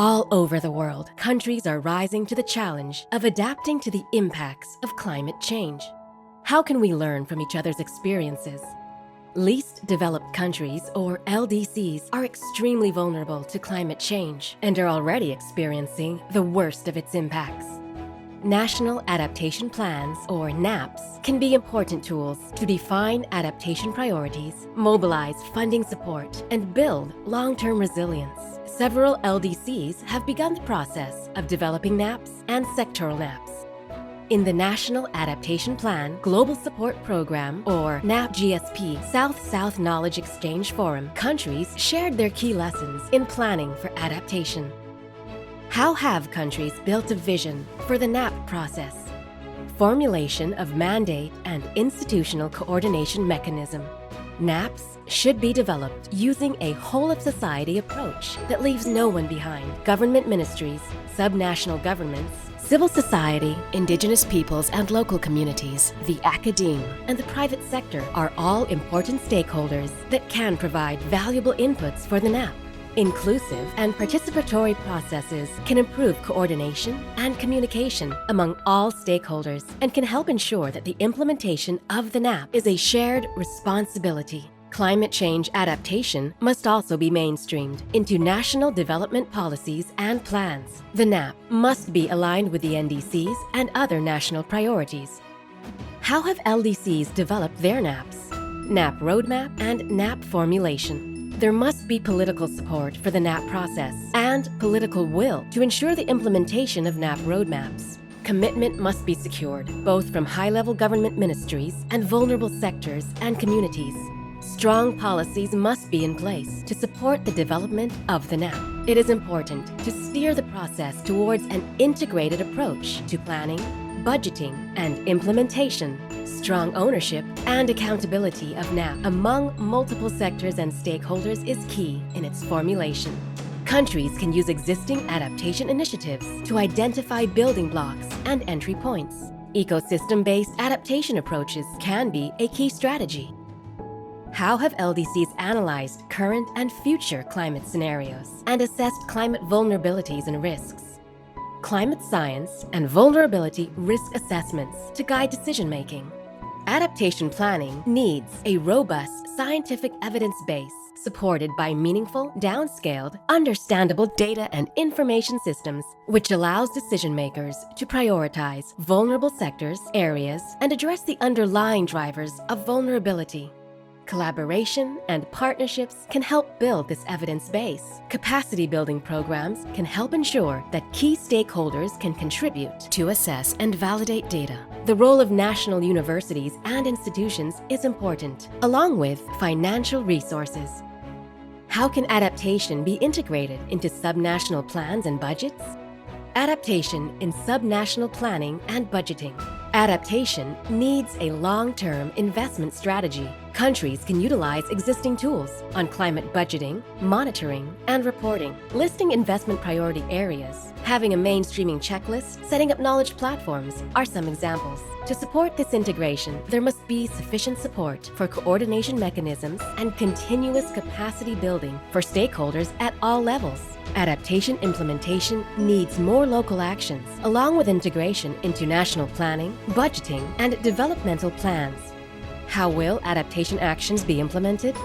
All over the world, countries are rising to the challenge of adapting to the impacts of climate change. How can we learn from each other's experiences? Least developed countries, or LDCs, are extremely vulnerable to climate change and are already experiencing the worst of its impacts. National Adaptation Plans, or NAPs, can be important tools to define adaptation priorities, mobilize funding support, and build long-term resilience. Several LDCs have begun the process of developing NAPs and sectoral NAPs. In the National Adaptation Plan Global Support Program, or NAP GSP, South-South Knowledge Exchange Forum, countries shared their key lessons in planning for adaptation. How have countries built a vision for the NAP process? Formulation of mandate and institutional coordination mechanism. NAPs should be developed using a whole-of-society approach that leaves no one behind. Government ministries, subnational governments, civil society, indigenous peoples and local communities, the academe, and the private sector are all important stakeholders that can provide valuable inputs for the NAP. Inclusive and participatory processes can improve coordination and communication among all stakeholders and can help ensure that the implementation of the NAP is a shared responsibility. Climate change adaptation must also be mainstreamed into national development policies and plans. The NAP must be aligned with the NDCs and other national priorities. How have LDCs developed their NAPs? NAP Roadmap and NAP Formulation. There must be political support for the NAP process and political will to ensure the implementation of NAP roadmaps. Commitment must be secured, both from high-level government ministries and vulnerable sectors and communities. Strong policies must be in place to support the development of the NAP. It is important to steer the process towards an integrated approach to planning, budgeting, and implementation. Strong ownership and accountability of NAP among multiple sectors and stakeholders is key in its formulation. Countries can use existing adaptation initiatives to identify building blocks and entry points. Ecosystem-based adaptation approaches can be a key strategy. How have LDCs analyzed current and future climate scenarios and assessed climate vulnerabilities and risks? Climate science and vulnerability risk assessments to guide decision-making. Adaptation planning needs a robust scientific evidence base supported by meaningful, downscaled, understandable data and information systems, which allows decision-makers to prioritize vulnerable sectors, areas, and address the underlying drivers of vulnerability. Collaboration and partnerships can help build this evidence base. Capacity building programs can help ensure that key stakeholders can contribute to assess and validate data. The role of national universities and institutions is important, along with financial resources. How can adaptation be integrated into subnational plans and budgets? Adaptation in subnational planning and budgeting. Adaptation needs a long-term investment strategy. Countries can utilize existing tools on climate budgeting, monitoring, and reporting, listing investment priority areas, having a mainstreaming checklist, setting up knowledge platforms are some examples. To support this integration, there must be sufficient support for coordination mechanisms and continuous capacity building for stakeholders at all levels. Adaptation implementation needs more local actions, along with integration into national planning, budgeting, and developmental plans. How will adaptation actions be implemented?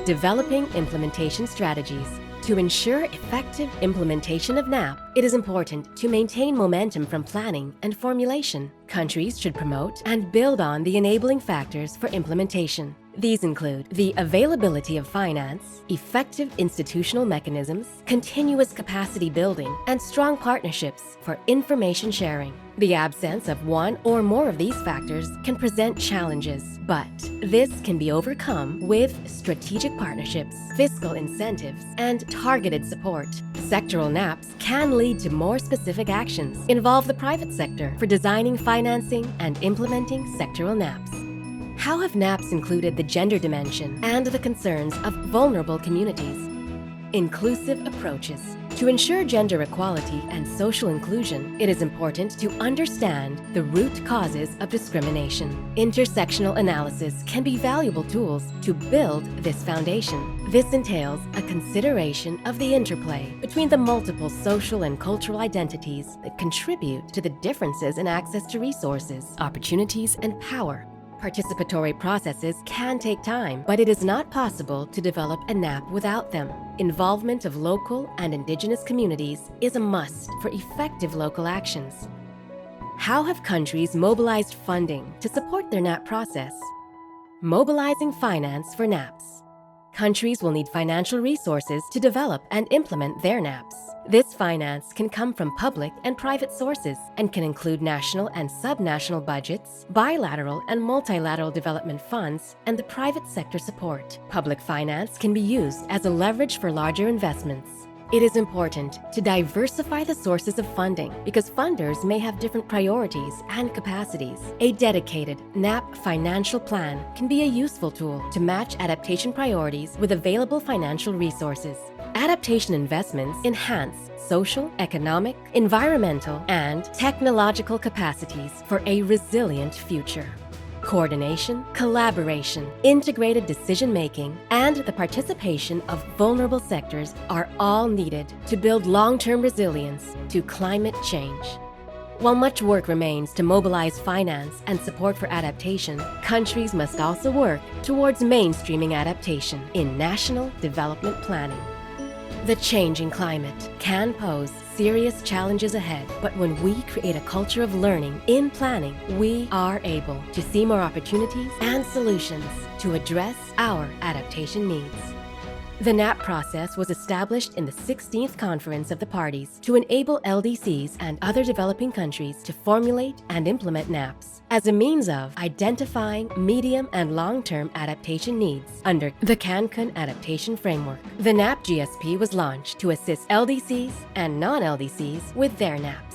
Developing implementation strategies. To ensure effective implementation of NAP, it is important to maintain momentum from planning and formulation. Countries should promote and build on the enabling factors for implementation. These include the availability of finance, effective institutional mechanisms, continuous capacity building, and strong partnerships for information sharing. The absence of one or more of these factors can present challenges, but this can be overcome with strategic partnerships, fiscal incentives, and targeted support. Sectoral NAPs can lead to more specific actions, involve the private sector for designing, financing, and implementing sectoral NAPs. How have NAPs included the gender dimension and the concerns of vulnerable communities? Inclusive approaches. To ensure gender equality and social inclusion, it is important to understand the root causes of discrimination. Intersectional analysis can be valuable tools to build this foundation. This entails a consideration of the interplay between the multiple social and cultural identities that contribute to the differences in access to resources, opportunities, and power. Participatory processes can take time, but it is not possible to develop a NAP without them. Involvement of local and indigenous communities is a must for effective local actions. How have countries mobilized funding to support their NAP process? Mobilizing finance for NAPs. Countries will need financial resources to develop and implement their NAPs. This finance can come from public and private sources and can include national and subnational budgets, bilateral and multilateral development funds, and the private sector support. Public finance can be used as a leverage for larger investments. It is important to diversify the sources of funding because funders may have different priorities and capacities. A dedicated NAP financial plan can be a useful tool to match adaptation priorities with available financial resources. Adaptation investments enhance social, economic, environmental, and technological capacities for a resilient future. Coordination, collaboration, integrated decision-making, and the participation of vulnerable sectors are all needed to build long-term resilience to climate change. While much work remains to mobilize finance and support for adaptation, countries must also work towards mainstreaming adaptation in national development planning. The changing climate can pose serious challenges ahead, but when we create a culture of learning in planning, we are able to see more opportunities and solutions to address our adaptation needs. The NAP process was established in the 16th Conference of the Parties to enable LDCs and other developing countries to formulate and implement NAPs as a means of identifying medium and long-term adaptation needs under the Cancun Adaptation Framework. The NAP GSP was launched to assist LDCs and non-LDCs with their NAPs.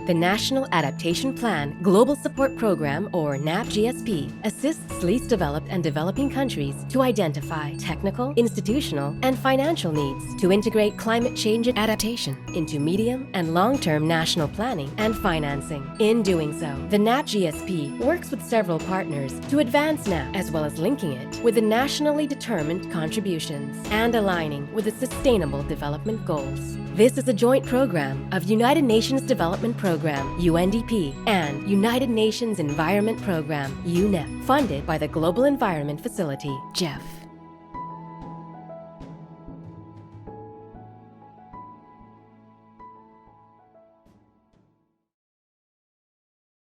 The National Adaptation Plan Global Support Program, or NAP-GSP, assists least developed and developing countries to identify technical, institutional, and financial needs to integrate climate change adaptation into medium and long-term national planning and financing. In doing so, the NAP-GSP works with several partners to advance NAP, as well as linking it with the nationally determined contributions and aligning with the Sustainable Development Goals. This is a joint program of United Nations Development Program, UNDP, and United Nations Environment Program, UNEP, funded by the Global Environment Facility, GEF.